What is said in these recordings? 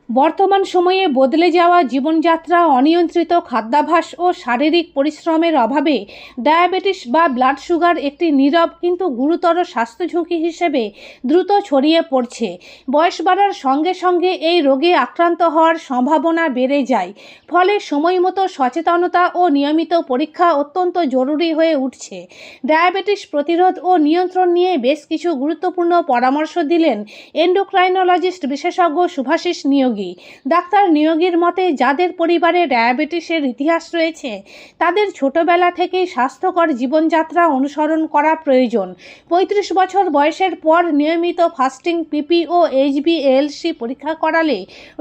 বর্তমান সময়ে বদলে যাওয়া জীবনযাত্রা, অনিয়ন্ত্রিত খাদ্যাভ্যাস ও শারীরিক পরিশ্রমের অভাবে ডায়াবেটিস বা ব্লাড সুগার একটি নীরব কিন্তু গুরুতর স্বাস্থ্য ঝুঁকি হিসেবে দ্রুত ছড়িয়ে পড়ছে। বয়স বাড়ার সঙ্গে সঙ্গে এই রোগে আক্রান্ত হওয়ার সম্ভাবনা বেড়ে যায়। ফলে সময়মতো সচেতনতা ও নিয়মিত পরীক্ষা অত্যন্ত জরুরি হয়ে উঠছে। ডায়াবেটিস প্রতিরোধ ও নিয়ন্ত্রণ নিয়ে বেশ কিছু গুরুত্বপূর্ণ পরামর্শ দিলেন এন্ডোক্রাইনোলজিস্ট বিশেষজ্ঞ শুভাশিস নিয়োগী। ডাক্তার নিয়োগীর মতে, যাদের পরিবারে ডায়াবেটিসের ইতিহাস রয়েছে তাদের ছোটবেলা থেকেই স্বাস্থ্যকর জীবনযাত্রা অনুসরণ করা প্রয়োজন। ৩৫ বছর বয়সের পর নিয়মিত ফাস্টিং, পিপি ও HbA1c পরীক্ষা করালে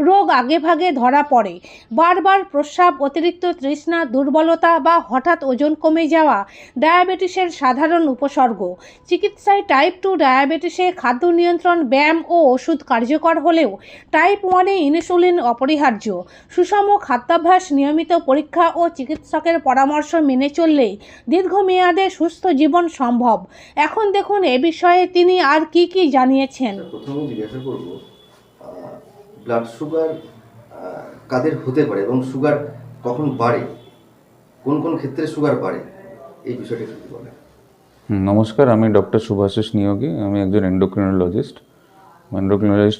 রোগ আগেভাগে ধরা পড়ে। বারবার প্রস্রাব, অতিরিক্ত তৃষ্ণা, দুর্বলতা বা হঠাৎ ওজন কমে যাওয়া ডায়াবেটিসের সাধারণ উপসর্গ। চিকিৎসায় টাইপ 2 ডায়াবেটিসে খাদ্য নিয়ন্ত্রণ, ব্যায়াম ও ওষুধ কার্যকর হলেও টাইপ 1-এ ইনসুলিন অপরিহার্য। সুষম খাদ্যাভ্যাস, নিয়মিত পরীক্ষা ও চিকিৎসকের পরামর্শ মেনে চললেই দীর্ঘমেয়াদে সুস্থ জীবন সম্ভব। এখন দেখুন এ বিষয়ে তিনি আর কি জানিয়েছেন। প্রথমে জিজ্ঞাসা করব, ব্লাড সুগার কাদের হতে পারে এবং সুগার কখন বাড়ে, কোন কোন ক্ষেত্রে সুগার বাড়ে, এই বিষয়টা একটু বলেন। নমস্কার, আমি ডক্টর শুভাশিস নিয়োগী। আমি একজন এন্ডোক্রিনোলজিস্ট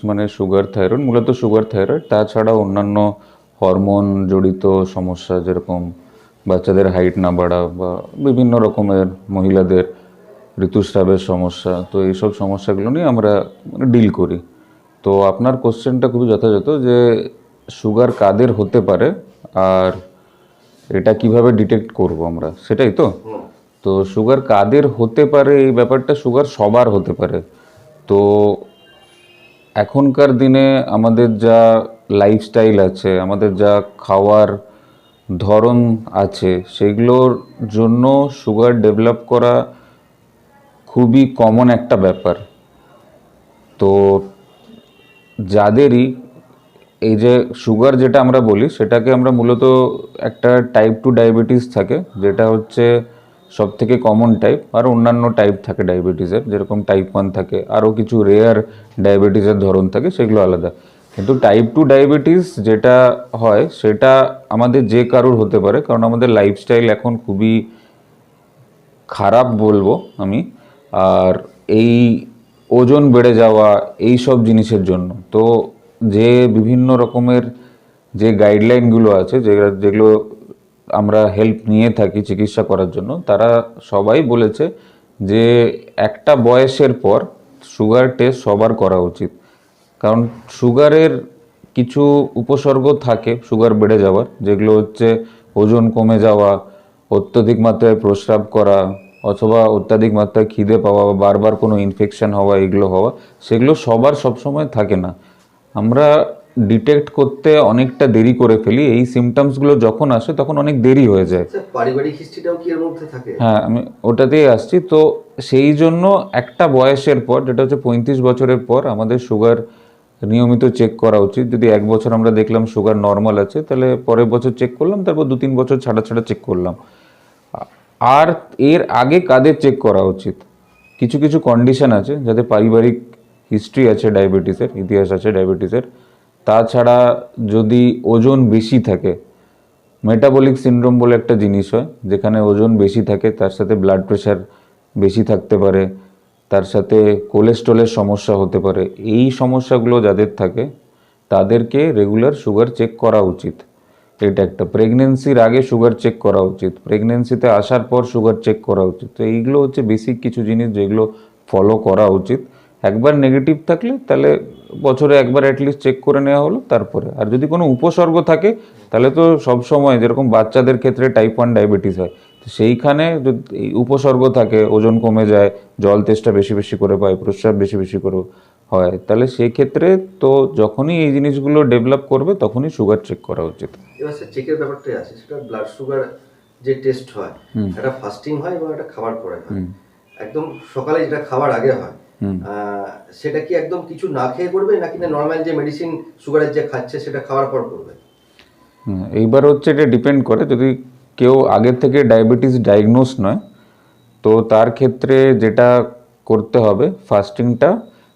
মানে সুগার, থাইরয়েড, মূলত সুগার, থাইরয়েড, তাছাড়াও অন্যান্য হরমোন জড়িত সমস্যা, যেরকম বাচ্চাদের হাইট না বাড়া বা বিভিন্ন রকমের মহিলাদের ঋতুস্রাবের সমস্যা। তো এইসব সমস্যাগুলো নিয়ে আমরা ডিল করি। তো আপনার কোশ্চেনটা খুবই যথাযথ যে সুগার কাদের হতে পারে আর এটা কিভাবে ডিটেক্ট করব আমরা, সেটাই তো। তো সুগার কাদের হতে পারে এই ব্যাপারটা, সুগার সবার হতে পারে। তো এখনকার দিনে আমাদের যা লাইফস্টাইল আছে, আমাদের যা খাওয়ার ধরন আছে, সেগুলোর জন্য সুগার ডেভেলপ করা খুবই কমন একটা ব্যাপার। তো যাদেরই এই যে সুগার যেটা আমরা বলি, সেটাকে আমরা মূলত একটা টাইপ 2 ডায়াবেটিস থাকে, যেটা হচ্ছে সব থেকে কমন টাইপ। আর অন্যান্য টাইপ থাকে ডায়াবেটিসের, যেরকম টাইপ 1 থাকে, আরও কিছু রেয়ার ডায়াবেটিসের ধরন থাকে, সেগুলো আলাদা। কিন্তু টাইপ 2 ডায়াবেটিস যেটা হয় সেটা আমাদের যে কারুর হতে পারে, কারণ আমাদের লাইফস্টাইল এখন খুবই খারাপ বলবো আমি। আর এই ওজন বেড়ে যাওয়া, এই সব জিনিসের জন্য তো যে বিভিন্ন রকমের যে গাইডলাইনগুলো আছে, যেগুলো আমরা হেল্প নিয়ে থাকি চিকিৎসা করার জন্য, তারা সবাই বলেছে যে একটা বয়সের পর সুগার টেস্ট সবার করা উচিত। কারণ সুগারের কিছু উপসর্গ থাকে সুগার বেড়ে যাওয়ার, যেগুলো হচ্ছে ওজন কমে যাওয়া, অত্যধিক মাত্রায় প্রস্রাব করা, অথবা অত্যাধিক মাত্রায় খিদে পাওয়া বা বারবার কোনো ইনফেকশন হওয়া, এগুলো হওয়া। সেগুলো সবার সবসময় থাকে না। আমরা ডিটেক্ট করতে অনেকটা দেরি করে ফেলি। এই সিমটমসগুলো যখন আসে তখন অনেক দেরি হয়ে যায়। পারিবারিক হিস্ট্রিটাও কি এর মধ্যে থাকে? হ্যাঁ, আমি ওটাতেই আসছি। তো সেই জন্য একটা বয়সের পর, যেটা হচ্ছে 35 বছরের পর, আমাদের সুগার নিয়মিত চেক করা উচিত। যদি এক বছর আমরা দেখলাম সুগার নর্মাল আছে, তাহলে পরের বছর চেক করলাম, তারপর 2-3 বছর ছাড়া ছাড়া চেক করলাম। আর এর আগে কাদের চেক করা উচিত? কিছু কিছু কন্ডিশন আছে যাদের পারিবারিক হিস্ট্রি আছে ডায়াবেটিসের, ইতিহাস আছে ডায়াবেটিসের। তাছাড়া যদি ওজন বেশি থাকে, মেটাবলিক সিনড্রোম বলে একটা জিনিস হয়, যেখানে ওজন বেশি থাকে, তার সাথে ব্লাড প্রেশার বেশি থাকতে পারে, তার সাথে কোলেস্ট্রলের সমস্যা হতে পারে। এই সমস্যাগুলো যাদের থাকে তাদেরকে রেগুলার সুগার চেক করা উচিত। এটা একটা। প্রেগনেন্সির আগে সুগার চেক করা উচিত, প্রেগনেন্সিতে আসার পর সুগার চেক করা উচিত। তো এইগুলো হচ্ছে বেসিক কিছু জিনিস যেগুলো ফলো করা উচিত। একবার নেগেটিভ থাকলে তাহলে বছরে একবার অ্যাটলিস্ট চেক করে নেওয়া হলো। তারপরে আর যদি কোনো উপসর্গ থাকে তাহলে তো সব সময়, যেরকম বাচ্চাদের ক্ষেত্রে টাইপ 1 ডায়াবেটিস হয়, তো সেইখানে যদি এই উপসর্গ থাকে, ওজন কমে যায়, জল তেষ্টা বেশি বেশি করে পায়, প্রস্রাব বেশি বেশি করে হয়, তাহলে সেই ক্ষেত্রে তো যখনই এই জিনিসগুলো ডেভেলপ করবে তখনই সুগার চেক করা উচিত। এবার সে চেকের ব্যাপারটাই আছে, সেটা ব্লাড সুগার যে টেস্ট হয়, এটা ফাস্টিং হয় এবং এটা খাবার পরে হয়। একদম সকালে যেটা খাবার আগে হয়, সেটা কি একদম কিছু না খেয়ে করবে, নাকি না নর্মাল যে মেডিসিন সুগারের যে খাচ্ছে সেটা খাওয়ার পর করবে? এইবার হচ্ছে এটা ডিপেন্ড করে, যদি কেউ আগের থেকে ডায়াবেটিস ডায়াগনোস নয়, তো তার ক্ষেত্রে যেটা করতে হবে, ফাস্টিংটা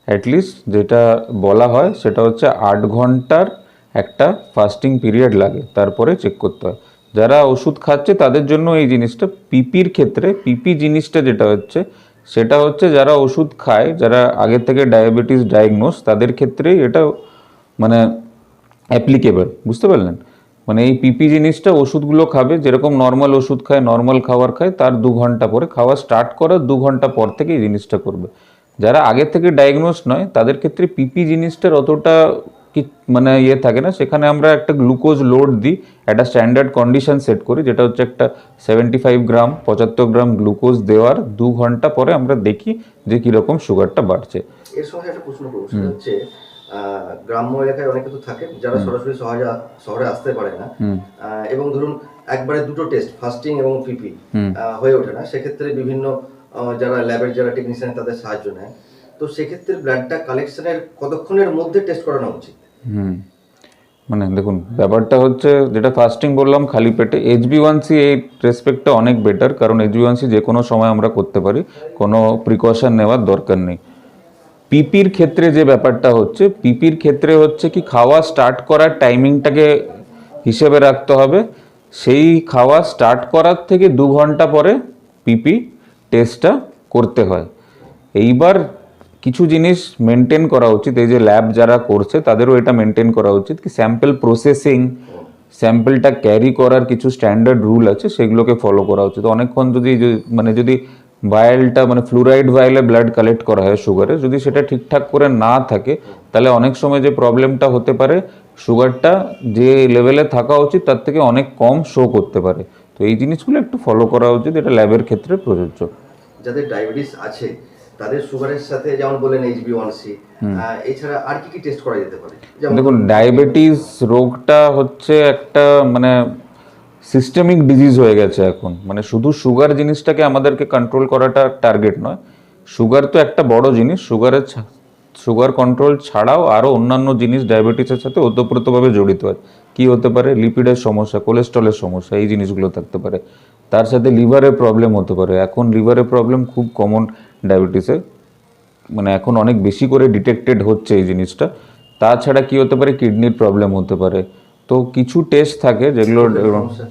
অ্যাটলিস্ট যেটা বলা হয় সেটা হচ্ছে 8 ঘন্টার একটা ফাস্টিং পিরিয়ড লাগে, তারপরে চেক করতে হয়। যারা ওষুধ খাচ্ছে তাদের জন্য এই জিনিসটা, পিপির ক্ষেত্রে পিপি জিনিসটা যেটা হচ্ছে সেটা হচ্ছে যারা ওষুধ খায়, যারা আগে থেকে ডায়াবেটিস ডায়াগনোস, তাদের ক্ষেত্রেই এটা মানে অ্যাপ্লিকেবল, বুঝতে পারলেন? মানে এই পিপি জিনিসটা ওষুধগুলো খাবে যেরকম নর্মাল ওষুধ খায়, নর্মাল খাবার খায়, তার 2 ঘন্টা পরে, খাওয়া স্টার্ট করার 2 ঘন্টা পর থেকে এই জিনিসটা করবে। যারা আগে থেকে ডায়াগনোস নয় তাদের ক্ষেত্রে পিপি জিনিসটার অতটা কি মানে ইয়ে থাকে না। সেখানে আমরা একটা গ্লুকোজ লোড দিই, একটা স্ট্যান্ডার্ড কন্ডিশন সেট করি, যেটা হচ্ছে একটা 75 গ্রাম 75 গ্রাম গ্লুকোজ দেওয়ার 2 ঘন্টা পরে আমরা দেখি যে কীরকম সুগারটা বাড়ছে। এর সঙ্গে একটা প্রশ্ন করবো, সেটা হচ্ছে গ্রাম্য এলাকায় অনেকে তো থাকেন যারা সরাসরি শহরে আসতে পারে না, এবং ধরুন একবারে দুটো টেস্ট ফাস্টিং এবং পিপি হয়ে ওঠে না, সেক্ষেত্রে বিভিন্ন যারা ল্যাবের যারা টেকনিশিয়ান তাদের সাহায্য নেয়। তো সেক্ষেত্রে ব্লাডটা কালেকশনের কতক্ষণের মধ্যে টেস্ট করানো উচিত? মানে দেখুন, ব্যাপারটা হচ্ছে যেটা ফাস্টিং বললাম খালি পেটে, HbA1c এই রেসপেক্টটা অনেক বেটার, কারণ HbA1c যে কোনো সময় আমরা করতে পারি, কোনো প্রিকশন নেওয়ার দরকার নেই। পিপির ক্ষেত্রে যে ব্যাপারটা হচ্ছে, পিপির ক্ষেত্রে হচ্ছে কি খাওয়া স্টার্ট করার টাইমিংটাকে হিসেবে রাখতে হবে। সেই খাওয়া স্টার্ট করার থেকে 2 ঘন্টা পরে পিপি টেস্টটা করতে হয়। এইবার কিছু জিনিস মেনটেন করা উচিত, এই যে ল্যাব যারা করছে তাদেরও এটা মেনটেন করা উচিত কি স্যাম্পল প্রসেসিং, স্যাম্পলটা ক্যারি করার কিছু স্ট্যান্ডার্ড রুল আছে, সেগুলোকে ফলো করা উচিত। অনেকক্ষণ যদি ভায়েলটা মানে ফ্লুরাইড ভায়েলে ব্লাড কালেক্ট করা হয় সুগারে, যদি সেটা ঠিকঠাক করে না থাকে তাহলে অনেক সময় যে প্রবলেমটা হতে পারে, সুগারটা যে লেভেলে থাকা উচিত তার থেকে অনেক কম শো করতে পারে। তো এই জিনিসগুলো একটু ফলো করা উচিত, এটা ল্যাবের ক্ষেত্রে প্রযোজ্য। যাদের ডায়াবেটিস আছে তাদের সুগারের সাথে যেমন বলেন HbA1c, এছাড়া আর কি কি টেস্ট করা যেতে পারে? দেখুন, ডায়াবেটিস রোগটা হচ্ছে একটা মানে সিস্টেমিক ডিজিজ হয়ে গেছে এখন। মানে শুধু সুগার জিনিসটাকে আমাদেরকে কন্ট্রোল করাটা টার্গেট নয়। সুগার তো একটা বড় জিনিস, সুগার কন্ট্রোল ছাড়াও আরও অন্যান্য জিনিস ডায়াবেটিসের সাথে ওতপ্রোতভাবে জড়িত হয়। কি হতে পারে? লিপিডের সমস্যা, কোলেস্ট্রলের সমস্যা, এই জিনিসগুলো থাকতে পারে। তার সাথে লিভারের প্রবলেম হতে পারে। এখন লিভারের প্রবলেম খুব কমন ডায়াবেটিসে, মানে এখন অনেক বেশি করে ডিটেক্টেড হচ্ছে এই জিনিসটা। তাছাড়া কি হতে পারে? কিডনির প্রবলেম হতে পারে। তো কিছু টেস্ট থাকে যেগুলো,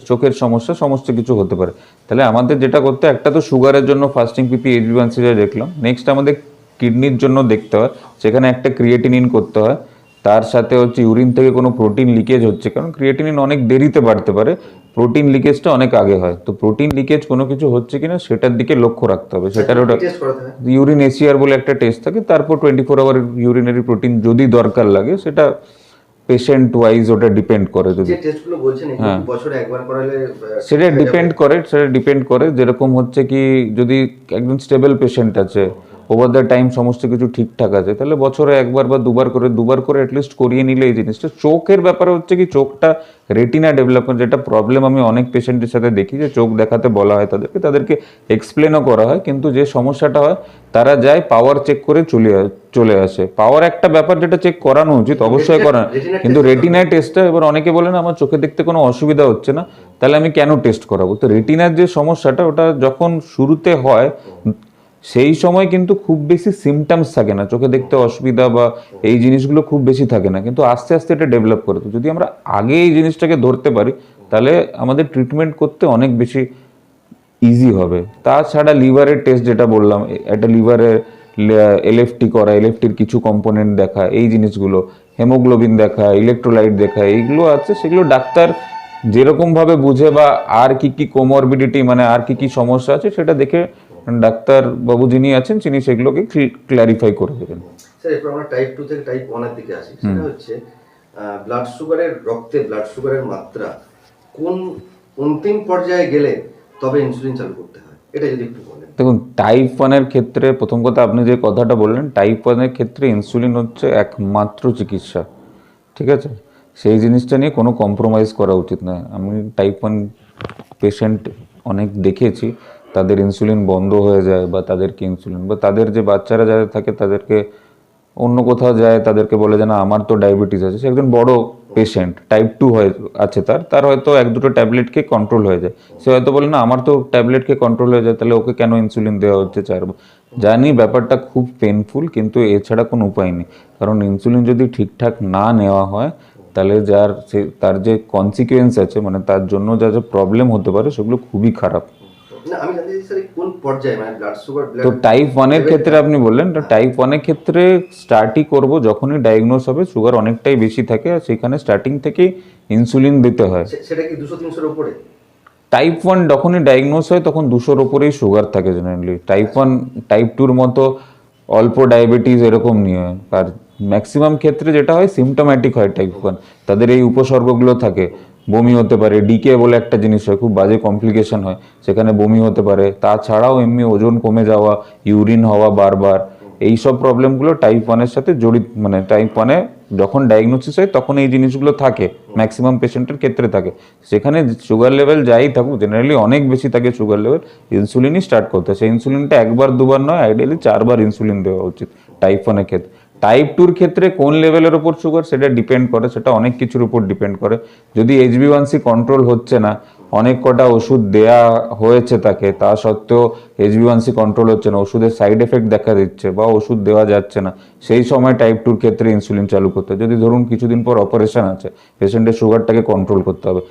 চোখের সমস্যা, সমস্ত কিছু হতে পারে। তাহলে আমাদের যেটা করতে, একটা তো সুগারের জন্য ফাস্টিং পিপি HbA1c দেখলাম, নেক্সট আমাদের কিডনির জন্য দেখতে হয়, সেখানে একটা ক্রিয়েটিনিন করতে হয়। তার সাথে হচ্ছে ইউরিন থেকে কোনো প্রোটিন লিকেজ হচ্ছে, কারণ ক্রিয়েটিনিন অনেক দেরিতে বাড়তে পারে, প্রোটিন লিকেজটা অনেক আগে হয়। তো প্রোটিন লিকেজ কোনো কিছু হচ্ছে কিনা সেটার দিকে লক্ষ্য রাখতে হবে। সেটার ওটা ইউরিন এসিআর বলে একটা টেস্ট থাকে। তারপর 24 আওয়ার ইউরিনারি প্রোটিন যদি দরকার লাগে, সেটা পেশেন্ট ওয়াইজ ওটা ডিপেন্ড করে। যদি বছরে একবার করালে সেটা ডিপেন্ড করে যেরকম হচ্ছে কি, যদি একজন স্টেবল পেশেন্ট আছে, ওভার দ্য টাইম সমস্ত কিছু ঠিকঠাক আছে, তাহলে বছরে একবার বা দুবার করে অ্যাটলিস্ট করিয়ে নিলে এই জিনিসটা। চোখের ব্যাপারে হচ্ছে কি, চোখটা রেটিনা ডেভেলপমেন্ট যেটা প্রবলেম আমি অনেক পেশেন্টের সাথে দেখি, যে চোখ দেখাতে বলা হয় তাদেরকে এক্সপ্লেনও করা হয়, কিন্তু যে সমস্যাটা হয় তারা যায় পাওয়ার চেক করে চলে আসে। পাওয়ার একটা ব্যাপার যেটা চেক করানো উচিত, অবশ্যই করানো, কিন্তু রেটিনায় টেস্টটা, এবার অনেকে বলেন আমার চোখে দেখতে কোনো অসুবিধা হচ্ছে না, তাহলে আমি কেন টেস্ট করাবো? তো রেটিনার যে সমস্যাটা, ওটা যখন শুরুতে হয় সেই সময় কিন্তু খুব বেশি সিমটমস থাকে না, চোখে দেখতে অসুবিধা বা এই জিনিসগুলো খুব বেশি থাকে না, কিন্তু আস্তে আস্তে এটা ডেভেলপ করে। তো যদি আমরা আগে এই জিনিসটাকে ধরতে পারি, তাহলে আমাদের ট্রিটমেন্ট করতে অনেক বেশি ইজি হবে। তাছাড়া লিভারের টেস্ট যেটা বললাম, একটা লিভারের LFT করা, LFTর কিছু কম্পোনেন্ট দেখা, এই জিনিসগুলো, হেমোগ্লোবিন দেখা, ইলেকট্রোলাইট দেখা, এইগুলো আছে, সেগুলো ডাক্তার যেরকমভাবে বুঝে, বা আর কি কোমরবিডিটি মানে আর কি সমস্যা আছে সেটা দেখে ডাক্তার বাবু যিনি আছেন তিনি সেগুলোকে ক্ল্যারিফাই করে দেবেন। স্যার, এরপর আমরা টাইপ 2 থেকে টাইপ 1 এর দিকে আসি। সেটা হচ্ছে রক্তে ব্লাড সুগারের মাত্রা কোন অন্তিম পর্যায়ে গেলে তবে ইনসুলিন চালু করতে হয়, এটা যদি একটু বলেন। দেখুন, টাইপ 1 এর ক্ষেত্রে প্রথম কথা, আপনি যে কথাটা বললেন, টাইপ 1 এর ক্ষেত্রে ইনসুলিন হচ্ছে একমাত্র চিকিৎসা, ঠিক আছে? সেই জিনিসটা নিয়ে কোনো কম্প্রোমাইজ করা উচিত নয়। আমি টাইপ 1 পেশেন্ট অনেক দেখেছি, তাদের ইনসুলিন বন্ধ হয়ে যায়, বা তাদেরকে ইনসুলিন, বা তাদের যে বাচ্চারা যারা থাকে তাদেরকে অন্য কোথাও যায়, তাদেরকে বলে যে না আমার তো ডায়াবেটিস আছে, সে একজন বড় পেশেন্ট, টাইপ 2 আছে, তার হয়তো 1-2 ট্যাবলেট খেয়ে কন্ট্রোল হয়ে যায়, সে হয়তো বলে না আমার তো ট্যাবলেট খেয়ে কন্ট্রোল হয়ে যায়, তাহলে ওকে কেন ইনসুলিন দেওয়া হচ্ছে 4? জানি ব্যাপারটা খুব পেনফুল, কিন্তু এছাড়া কোনো উপায় নেই। কারণ ইনসুলিন যদি ঠিকঠাক না নেওয়া হয়, তাহলে তার যে কনসিকুয়েন্স আছে, মানে তার জন্য যা যা প্রবলেম হতে পারে সেগুলো খুবই খারাপ। না, আমি জানতে চাই স্যার কোন পর্যায়ে মানে ব্লাড সুগার তো টাইপ 1-এর ক্ষেত্রে আপনি বললেন, টাইপ 1-এর ক্ষেত্রে স্টার্টই করব যখনই ডায়াগনোস হবে সুগার অনেকটাই বেশি থাকে, আর সেখানে স্টার্টিং থেকেই ইনসুলিন দিতে হয়। সেটা কি 200-300-এর উপরে? টাইপ 1 যখনই ডায়াগনোস হয় তখন 200-র উপরেই সুগার থাকে জেনারেলি। টাইপ 1 টাইপ 2-র মতো অল্প ডায়াবেটিস এরকম নিয়ে হয়। আর ম্যাক্সিমাম ক্ষেত্রে যেটা হয় সিমটোম্যাটিক হয় টাইপ 1, তাদের এই উপসর্গগুলো থাকে। বমি হতে পারে, ডিকে বলে একটা জিনিস হয়, খুব বাজে কমপ্লিকেশন হয়, সেখানে বমি হতে পারে। তাছাড়াও এমনি ওজন কমে যাওয়া, ইউরিন হওয়া বারবার, এই সব প্রবলেমগুলো টাইপ 1-এর সাথে জড়িত। মানে টাইপ 1-এ যখন ডায়াগনোসিস হয় তখন এই জিনিসগুলো থাকে, ম্যাক্সিমাম পেশেন্টের ক্ষেত্রে থাকে। সেখানে সুগার লেভেল যাই থাকুক, জেনারেলি অনেক বেশি থাকে সুগার লেভেল, ইনসুলিনই স্টার্ট করতে হয়। সেই ইনসুলিনটা একবার দুবার নয়, আইডিয়ালি 4বার ইনসুলিন দেওয়া উচিত টাইপ 1-এর ক্ষেত্রে। টাইপ 2-র ক্ষেত্রে কোন লেভেলের ওপর সুগার সেটা ডিপেন্ড করে, সেটা অনেক কিছুর উপর ডিপেন্ড করে। যদি HbA1c কন্ট্রোল হচ্ছে না, অনেক কটা ওষুধ দেয়া হয়েছে তাকে, তা সত্ত্বেও HbA1c কন্ট্রোল হচ্ছে না, ওষুধের সাইড এফেক্ট দেখা দিচ্ছে বা ওষুধ দেওয়া যাচ্ছে না, সেই সময় টাইপ 2-র ক্ষেত্রে ইনসুলিন চালু করতে হবে। যদি ধরুন কিছুদিন পর অপারেশন আছে, পেশেন্টের সুগারটাকে কন্ট্রোল করতে হবে,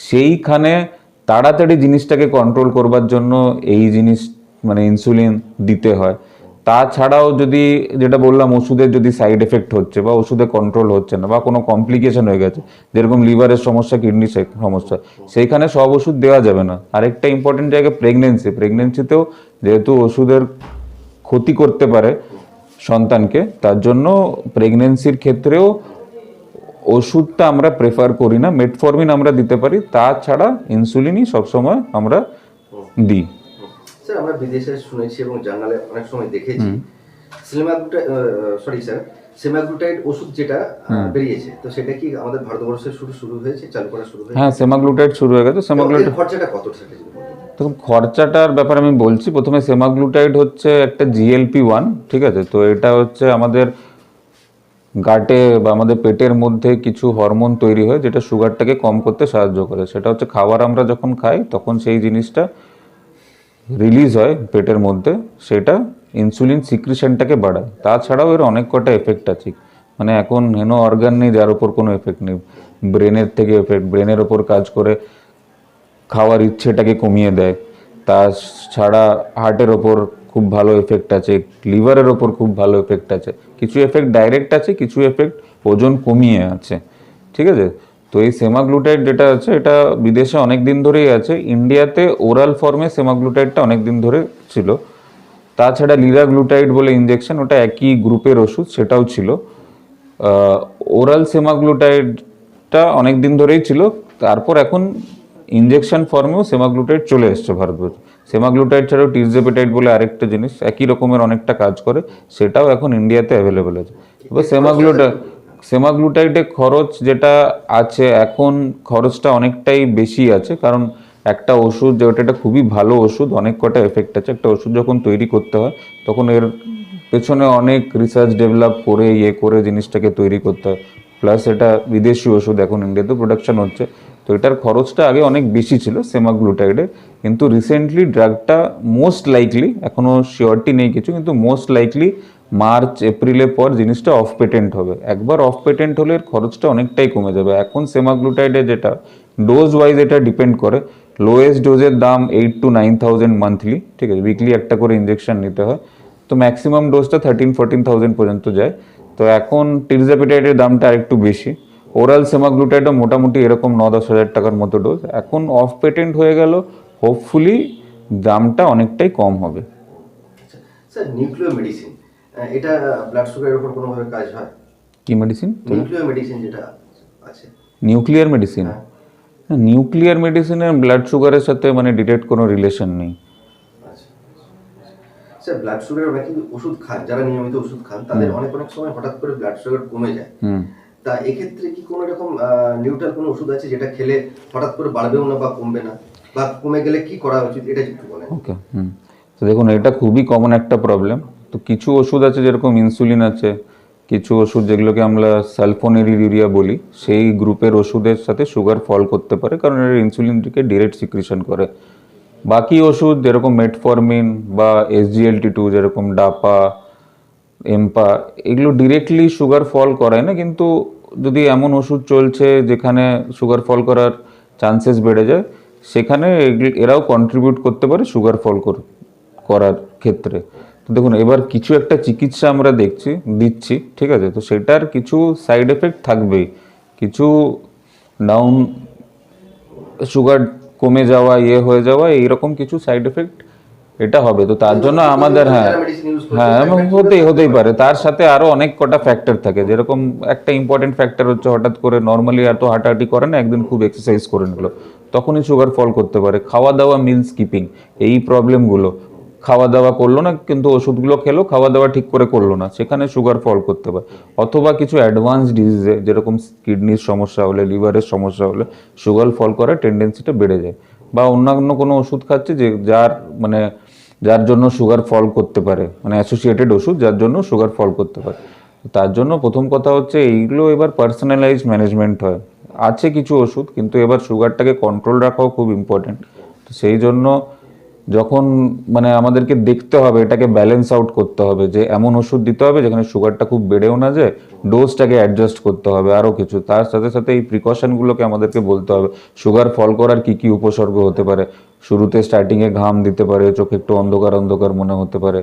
সেইখানে তাড়াতাড়ি জিনিসটাকে কন্ট্রোল করবার জন্য এই জিনিস মানে ইনসুলিন দিতে হয়। তাছাড়াও যদি যেটা বললাম, ওষুধের যদি সাইড এফেক্ট হচ্ছে বা ওষুধে কন্ট্রোল হচ্ছে না বা কোনো কমপ্লিকেশন হয়ে গেছে, যেরকম লিভারের সমস্যা, কিডনি সমস্যা, সেইখানে সব ওষুধ দেওয়া যাবে না। আরেকটা ইম্পর্টেন্ট জায়গা প্রেগনেন্সিতেও যেহেতু ওষুধের ক্ষতি করতে পারে সন্তানকে, তার জন্য প্রেগনেন্সির ক্ষেত্রেও ওষুধটা আমরা প্রেফার করি না। মেটফরমিন আমরা দিতে পারি, তাছাড়া ইনসুলিনই সবসময় আমরা দিই। স্যার আমরা বিদেশে শুনেছি এবং জার্নালে অনেক সময় দেখেছি সেমাগ্লুটাইড ওষুধ যেটা বেরিয়েছে, তো সেটা কি আমাদের ভারতবর্ষে শুরু হয়েছে, চালু করা শুরু হয়েছে? হ্যাঁ, সেমাগ্লুটাইড শুরু হয়ে গেছে। সেমাগ্লুটাইড খরচাটা কত সেটা যদি বলেন? দেখুন, খরচাটার ব্যাপারে আমি বলছি। প্রথমে সেমাগ্লুটাইড হচ্ছে একটা GLP-1, ঠিক আছে? তো এটা হচ্ছে আমাদের গাটে বা আমাদের পেটের মধ্যে কিছু হরমোন তৈরি হয় যেটা সুগারটাকে কম করতে সাহায্য করে। সেটা হচ্ছে খাবার আমরা যখন খাই তখন সেই জিনিসটা রিলিজ হয় পেটের মধ্যে, সেটা ইনসুলিন সিক্রিশনটাকে বাড়ায়। তাছাড়াও এর অনেক কটা এফেক্ট আছে। মানে এখন হেনো অর্গান নেই যার ওপর কোনো এফেক্ট নেই। ব্রেনের থেকে এফেক্ট, ব্রেনের ওপর কাজ করে খাওয়ার ইচ্ছেটাকে কমিয়ে দেয়। তাছাড়া হার্টের ওপর খুব ভালো এফেক্ট আছে, লিভারের ওপর খুব ভালো এফেক্ট আছে। কিছু এফেক্ট ডাইরেক্ট আছে, কিছু এফেক্ট ওজন কমিয়ে আছে, ঠিক আছে? তো এই সেমাগ্লুটাইড যেটা আছে এটা বিদেশে অনেক দিন ধরেই আছে। ইন্ডিয়াতে ওরাল ফর্মে সেমাগ্লুটাইডটা অনেক দিন ধরে ছিল। তাছাড়া লিরাগ্লুটাইড বলে ইনজেকশন, ওটা একই গ্রুপের ওষুধ, সেটাও ছিল। ওরাল সেমাগ্লুটাইডটা অনেক দিন ধরেই ছিল, তারপর এখন ইনজেকশন ফর্মেও সেমাগ্লুটাইড চলে এসছে ভারতবর্ষে। সেমাগ্লুটাইড ছাড়াও টিরজেপিটাইড বলে আরেকটা জিনিস একই রকমের অনেকটা কাজ করে, সেটাও এখন ইন্ডিয়াতে অ্যাভেলেবেল আছে। এবার সেমাগ্লুটাইডের খরচ যেটা আছে এখন, খরচটা অনেকটাই বেশি আছে, কারণ একটা ওষুধ যেটা এটা খুবই ভালো ওষুধ, অনেক কটা এফেক্ট আছে। একটা ওষুধ যখন তৈরি করতে হয় তখন এর পেছনে অনেক রিসার্চ ডেভেলপ করে জিনিসটাকে তৈরি করতে হয়। প্লাস এটা বিদেশি ওষুধ, এখন ইন্ডিয়াতে প্রোডাকশন হচ্ছে, তো এটার খরচটা আগে অনেক বেশি ছিল সেমাগ্লুটাইডে। কিন্তু রিসেন্টলি ড্রাগটা মোস্ট লাইকলি, এখনও শিওরিটি নেই কিছু, কিন্তু মোস্ট লাইকলি মার্চ এপ্রিলের পর জিনিসটা অফ পেটেন্ট হবে। একবার অফ পেটেন্ট হলে এর খরচটা অনেকটাই কমে যাবে। এখন সেমাগ্লুটাইডে যেটা ডোজ ওয়াইজ এটা ডিপেন্ড করে, লোয়েস্ট ডোজের দাম 8,000 to 9,000 মান্থলি, ঠিক আছে? উইকলি একটা করে ইনজেকশন নিতে হয়। তো ম্যাক্সিমাম ডোজটা 13,000-14,000 পর্যন্ত যায়। তো এখন টিরজাপিটাইডের দামটা আরেকটু বেশি। ওরাল সেমাগ্লুটাইডও মোটামুটি এরকম 9-10 হাজার টাকার মতো ডোজ। এখন অফ পেটেন্ট হয়ে গেল, হোপফুলি দামটা অনেকটাই কম হবে। স্যার নিউক্লিয়ার মেডিসিন, এটা ব্লাড সুগারের উপর কোনোভাবে কাজ হয়? কি মেডিসিন? নিউক্লিয়ার মেডিসিন যেটা আছে। Nuclear medicine? নিউক্লিয়ার মেডিসিনের ব্লাড সুগারের সাথে মানে ডিরেক্ট কোনো রিলেশন নেই। স্যার ব্লাড সুগারের অনেকে ওষুধ খান, যারা নিয়মিত ওষুধ খান তাদের অনেক সময় হঠাৎ করে ব্লাড সুগার কমে যায়। তা এক্ষেত্রে কি কোনো রকম নিউট্রাল কোনো ওষুধ আছে যেটা খেলে হঠাৎ করে বাড়বেও না বা কমবে না, বা কমে গেলে কি করা উচিত, এটা একটু বলেন। ওকে, তো দেখুন, এটা খুবই কমন একটা প্রবলেম। তো কিছু ওষুধ আছে যেরকম ইনসুলিন আছে, কিছু ওষুধ যেগুলোকে আমরা সালফোনেরিউরিয়া বলি, সেই গ্রুপের ওষুধের সাথে সুগার ফল করতে পারে, কারণ এর ইনসুলিনটিকে ডিরেক্ট সিক্রিশন করে। বাকি ওষুধ যেরকম মেটফরমিন বা SGLT2 যেরকম ডাপা, এম্পা, এগুলো ডিরেক্টলি সুগার ফল করায় না, কিন্তু যদি এমন ওষুধ চলছে যেখানে সুগার ফল করার চান্সেস বেড়ে যায়, সেখানে এরাও কন্ট্রিবিউট করতে পারে সুগার ফল করার ক্ষেত্রে। তো দেখুন, এবার কিছু একটা চিকিৎসা আমরা দিচ্ছি, ঠিক আছে, তো সেটার কিছু সাইড এফেক্ট থাকবেই, কিছু ডাউন সুগার কমে যাওয়া, হয়ে যাওয়া, এইরকম কিছু সাইড এফেক্ট এটা হবে। তো তার জন্য আমাদের মেডিসিন ইউজ করছে, হ্যাঁ হতেই পারে, তার সাথে আরো অনেক কটা ফ্যাক্টর থাকে। যেরকম একটা ইম্পর্টেন্ট ফ্যাক্টর হচ্ছে, হঠাৎ করে নর্মালি এত হাঁটাহাঁটি করে না, একদিন খুব এক্সারসাইজ করে নিল, তখনই সুগার ফল করতে পারে। খাওয়া দাওয়া, মিল স্কিপিং, এই প্রবলেমগুলো, খাওয়া দাওয়া করলো না কিন্তু ওষুধগুলো খেলো, খাওয়া দাওয়া ঠিক করে করলো না, সেখানে সুগার ফল করতে পারে। অথবা কিছু অ্যাডভান্স ডিজিজে, যেরকম কিডনির সমস্যা হলে, লিভারের সমস্যা হলে সুগার ফল করার টেন্ডেন্সিটা বেড়ে যায়। বা অন্যান্য কোনো ওষুধ খাচ্ছে যার জন্য সুগার ফল করতে পারে, মানে অ্যাসোসিয়েটেড ওষুধ যার জন্য সুগার ফল করতে পারে। তার জন্য প্রথম কথা হচ্ছে, এইগুলো এবার পার্সোনালাইজ ম্যানেজমেন্ট হয়। আছে কিছু ওষুধ, কিন্তু এবার সুগারটাকে কন্ট্রোল রাখাও খুব ইম্পর্টেন্ট। তো সেই জন্য যখন মানে আমাদেরকে দেখতে হবে, এটাকে ব্যালেন্স আউট করতে হবে, যে এমন ওষুধ দিতে হবে যেখানে সুগারটা খুব বেড়েও না যায়, ডোজটাকে অ্যাডজাস্ট করতে হবে, আরও কিছু। তার সাথে সাথে এই প্রিকশনগুলোকে আমাদেরকে বলতে হবে। সুগার ফল করার কি কি উপসর্গ হতে পারে? শুরুতে স্টার্টিংয়ে ঘাম দিতে পারে, চোখে একটু অন্ধকার অন্ধকার মনে হতে পারে,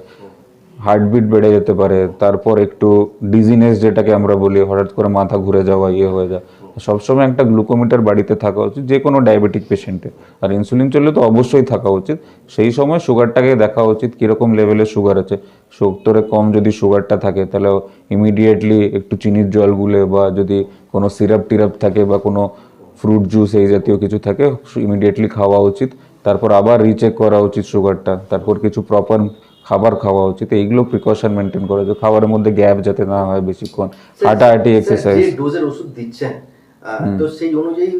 হার্টবিট বেড়ে যেতে পারে, তারপর একটু ডিজিনেস, যেটাকে আমরা বলি, হঠাৎ করে মাথা ঘুরে যাওয়া, হয়ে যায়। সবসময় একটা গ্লুকোমিটার বাড়িতে থাকা উচিত যে কোনো ডায়াবেটিক পেশেন্টের। আর ইনসুলিন চললে তো অবশ্যই থাকা উচিত। সেই সময় সুগারটাকে দেখা উচিত কীরকম লেভেলের সুগার আছে। 70-এর কম যদি সুগারটা থাকে, তাহলে ইমিডিয়েটলি একটু চিনির জল গুলে, বা যদি কোনো সিরাপ টিরাপ থাকে বা কোনো ফ্রুট জুস এই জাতীয় কিছু থাকে, ইমিডিয়েটলি খাওয়া উচিত। তারপর আবার রিচেক করা উচিত সুগারটা, তারপর কিছু প্রপার খাবার খাওয়া উচিত। এইগুলো প্রিকশন মেনটেন করা যায়, খাবারের মধ্যে গ্যাপ যাতে না হয় বেশিক্ষণ, হাঁটাহাঁটি, এক্সারসাইজ। যে ডোজের ওষুধ দিচ্ছেন, তো সেই অনুযায়ী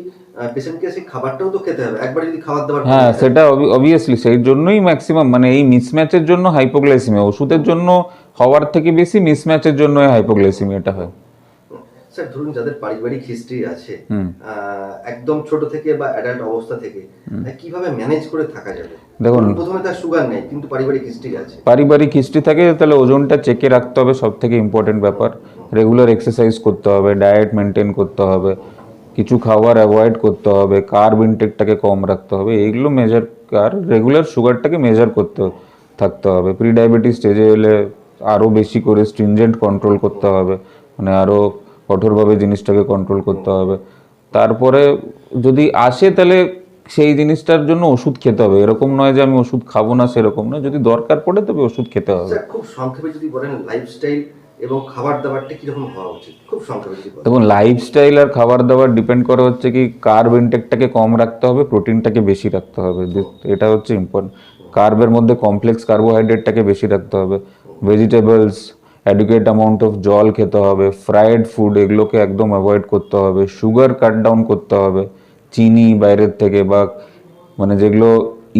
পেশেন্টকে সেই খাবারটাও তো খেতে হবে। একবার যদি খাবার দাবার হ্যাঁ, সেটা অবভিয়াসলি, সেই জন্যই ম্যাক্সিমাম, মানে এই মিসম্যাচের জন্য হাইপোগ্লাইসিমিয়া, ওষুধের জন্য হওয়ার থেকে বেশি মিসম্যাচের জন্য হাইপোগ্লাইসিমিয়াটা হয়। স্যার, ধরুন যাদের পারিবারিক হিস্ট্রি আছে, একদম ছোট থেকে বা অ্যাডাল্ট অবস্থা থেকে, কিভাবে ম্যানেজ করে থাকা যাবে? দেখুন, প্রথমে তার সুগার নেই কিন্তু পারিবারিক হিস্ট্রি আছে, পারিবারিক হিস্ট্রি থাকে, তাহলে ওজনটা চেকে রাখতে হবে, সব থেকে ইম্পর্টেন্ট ব্যাপার। রেগুলার এক্সারসাইজ করতে হবে, ডায়েট মেনটেন করতে হবে, কিছু খাবার অ্যাভয়েড করতে হবে, কার্ব ইনটেকটাকে কম রাখতে হবে, এইগুলো মেজার। আর রেগুলার সুগারটাকে মেজার করতে থাকতে হবে। প্রি ডায়াবেটিস স্টেজে এলে আরও বেশি করে স্ট্রিনজেন্ট কন্ট্রোল করতে হবে, মানে আরও কঠোরভাবে জিনিসটাকে কন্ট্রোল করতে হবে। তারপরে যদি আসে, তাহলে সেই জিনিসটার জন্য ওষুধ খেতে হবে। এরকম নয় যে আমি ওষুধ খাবো না, সেরকম নয়, যদি দরকার পড়ে তবে ওষুধ খেতে হবে। স্যার খুব সংক্ষেপে যদি বলেন, লাইফস্টাইল এবং খাবার দাবারটা কিরকম হওয়া উচিত, খুব সংক্ষেপে যদি বলেন। দেখুন, লাইফস্টাইল আর খাবার দাবার ডিপেন্ড করে হচ্ছে কি, কার্ব ইনটেকটাকে কম রাখতে হবে, প্রোটিনটাকে বেশি রাখতে হবে, এটা হচ্ছে ইম্পর্টেন্ট। কার্বের মধ্যে কমপ্লেক্স কার্বোহাইড্রেটটাকে বেশি রাখতে হবে, ভেজিটেবলস, অ্যাডুকেট অ্যামাউন্ট অফ জল খেতে হবে, ফ্রাইড ফুড এগুলোকে একদম অ্যাভয়েড করতে হবে, সুগার কাট ডাউন করতে হবে, চিনি বাইরের থেকে বা মানে যেগুলো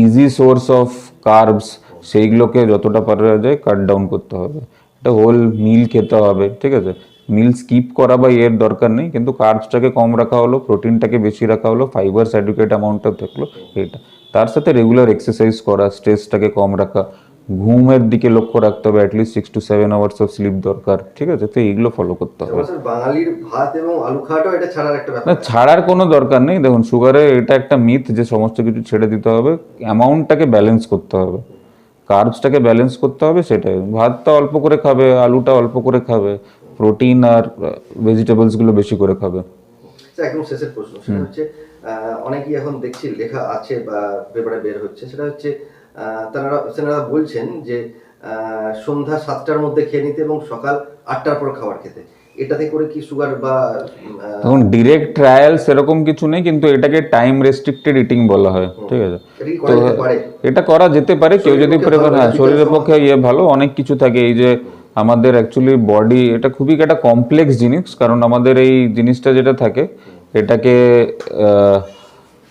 ইজি সোর্স অফ কার্বস, সেইগুলোকে যতটা পারা যায় কাট ডাউন করতে হবে। একটা হোল মিল খেতে হবে, ঠিক আছে, মিল স্কিপ করা বা এর দরকার নেই, কিন্তু কার্বসটাকে কম রাখা হলো, প্রোটিনটাকে বেশি রাখা হলো, ফাইবার্স অ্যাডুকেট অ্যামাউন্টটা থাকলো, এটা। তার সাথে রেগুলার এক্সারসাইজ করা, স্ট্রেসটাকে কম রাখা, ঘুমের দিকে লক্ষ্য রাখতে হবে, at least 6 to 7 hours of sleep দরকার, ঠিক আছে। তো এইগুলো ফলো করতে হবে। স্যার বাঙালির ভাত এবং আলু খাওয়াটাও এটা ছাড়ার একটা না, ব্যাপার। ছাড়ার কোনো দরকার নেই। দেখুন, সুগারে এটা একটা মিথ যে সমস্ত কিছু ছেড়ে দিতে হবে, অ্যামাউন্টটাকে ব্যালেন্স করতে হবে, কার্বসটাকে ব্যালেন্স করতে হবে, সেটাই। ভাতটা অল্প করে খাবে, আলুটা অল্প করে খাবে, প্রোটিন আর ভেজিটেবলসগুলো বেশি করে খাবে। স্যার একদম শেষের প্রশ্ন, সেটা হচ্ছে অনেকেই এখন দেখছি লেখা আছে বা পেপারে বের হচ্ছে, সেটা হচ্ছে সেনারা বলছেন যে সন্ধ্যা 7টার মধ্যে খেয়ে নিতে এবং সকাল 8টার পর খাবার খেতে, এটাতে করে কি সুগার বা এখন ডিরেক্ট ট্রায়াল সেরকম কিছু নেই, কিন্তু এটাকে টাইম রেস্ট্রিক্টেড ইটিং বলা হয়, ঠিক আছে। তো এটা করা যেতে পারে, কেউ যদি প্রেফার, হ্যাঁ, শরীরের পক্ষে ভালো। অনেক কিছু থাকে, এই যে আমাদের অ্যাকচুয়ালি বডি, এটা খুবই একটা কমপ্লেক্স জিনিস, কারণ আমাদের এই জিনিসটা যেটা থাকে, এটাকে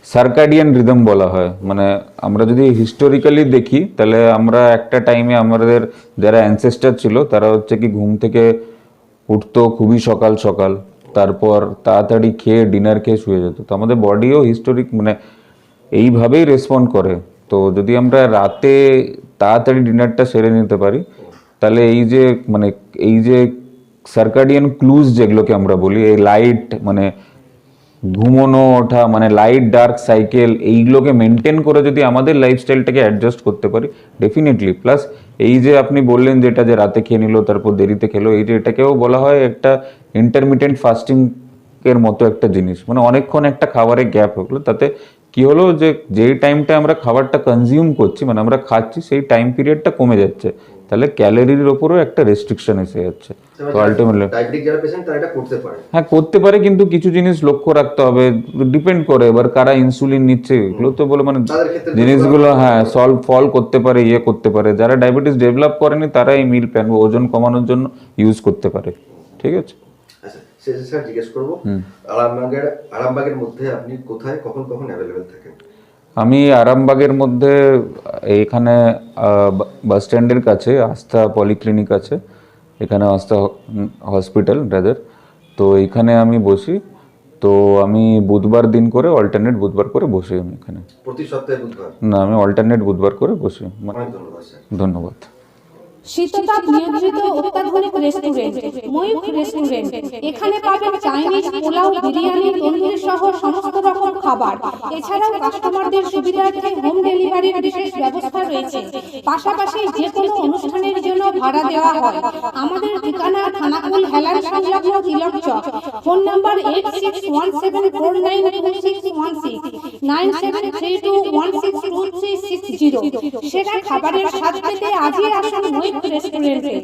সার্কাডিয়ান রিদম বলা হয়। মানে আমরা যদি হিস্টোরিক্যালি দেখি, তাহলে আমরা একটা টাইমে আমাদের যারা অ্যানসেস্টার ছিল, তারা হচ্ছে কি ঘুম থেকে উঠতো খুবই সকাল সকাল, তারপর তাড়াতাড়ি খেয়ে ডিনার খেয়ে শুয়ে যেত। তো আমাদের বডিও হিস্টোরিক মানে এইভাবেই রেসপন্ড করে। তো যদি আমরা রাতে তাড়াতাড়ি ডিনারটা সেরে নিতে পারি, তাহলে এই যে সার্কাডিয়ান ক্লুজ যেগুলোকে আমরা বলি, এই লাইট মানে ঘুমোনো ওঠা মানে লাইট ডার্ক সাইকেল, এইগুলোকে মেনটেন করে যদি আমাদের লাইফস্টাইলটাকে অ্যাডজাস্ট করতে পারি ডেফিনেটলি। প্লাস এই যে আপনি বললেন যেটা যে রাতে খেয়ে নিল তারপর দেরিতে খেলো, এই যে এটাকেও বলা হয় একটা ইন্টারমিটেন্ট ফাস্টিং এর মতো একটা জিনিস, মানে অনেকক্ষণ একটা খাবারের গ্যাপ হলো, তাতে কি হলো যে যেই টাইমটা আমরা খাবারটা কনজিউম করছি মানে আমরা খাচ্ছি সেই টাইম পিরিয়ডটা কমে যাচ্ছে, তাহলে ক্যালোরির ওপরও একটা রেস্ট্রিকশন এসে যাচ্ছে। তো আলটিমেটলি ডায়াবেটিক যারা পেশেন্ট তারা এটা করতে পারে। হ্যাঁ করতে পারে, কিন্তু কিছু জিনিস লক্ষ্য রাখতে হবে, ডিপেন্ড করে এবার কারা ইনসুলিন নিচ্ছে এগুলো তো বলে মানে তাদের ক্ষেত্রে জিনিসগুলো হ্যাঁ ফল করতে পারে, ইয়ে করতে পারে। যারা ডায়াবেটিস ডেভেলপ করেনি তারা এই মিল প্ল্যান ওজন কমানোর জন্য ইউজ করতে পারে। ঠিক আছে, আচ্ছা স্যার জিজ্ঞেস করবো, আরামবাগের মধ্যে আপনি কোথায় কখন কখন অ্যাভেলেবেল থাকেন? আমি আরামবাগের মধ্যে এখানে বাস স্ট্যান্ডের কাছে আস্থা পলিক্লিনিক আছে, এখানে আস্থা হসপিটাল ব্রাদার, তো এখানে আমি বসি। তো আমি বুধবার দিন করে অল্টারনেট বুধবার করে বসি আমি এখানে। প্রতি সপ্তাহে বুধবার? না, আমি অল্টারনেট বুধবার করে বসি। অনেক ধন্যবাদ স্যার। ধন্যবাদ। শীততাপ নিয়ন্ত্রিত অত্যাধুনিক রেস্টুরেন্ট ময়ূখ রেস্টুরেন্ট। এখানে পাবেন চাইনিজ, পোলাও, বিরিয়ানি, তন্দুরি সহ সমস্ত রকম খাবার। এছাড়াও কাস্টমারদের সুবিধার্থে হোম ডেলিভারির বিশেষ ব্যবস্থা রয়েছে। পাশাপাশি যে কোনো অনুষ্ঠানের জন্য ভাড়া দেওয়া হয়। আমাদের ঠিকানা থানাকুল হেলান সংলগ্ন তিলক চক। Phone number 8617492616 9732162360। সেরা খাবারের স্বাদ পেতে আজই আসুন ময়ূখ রেস্টুরেন্টে।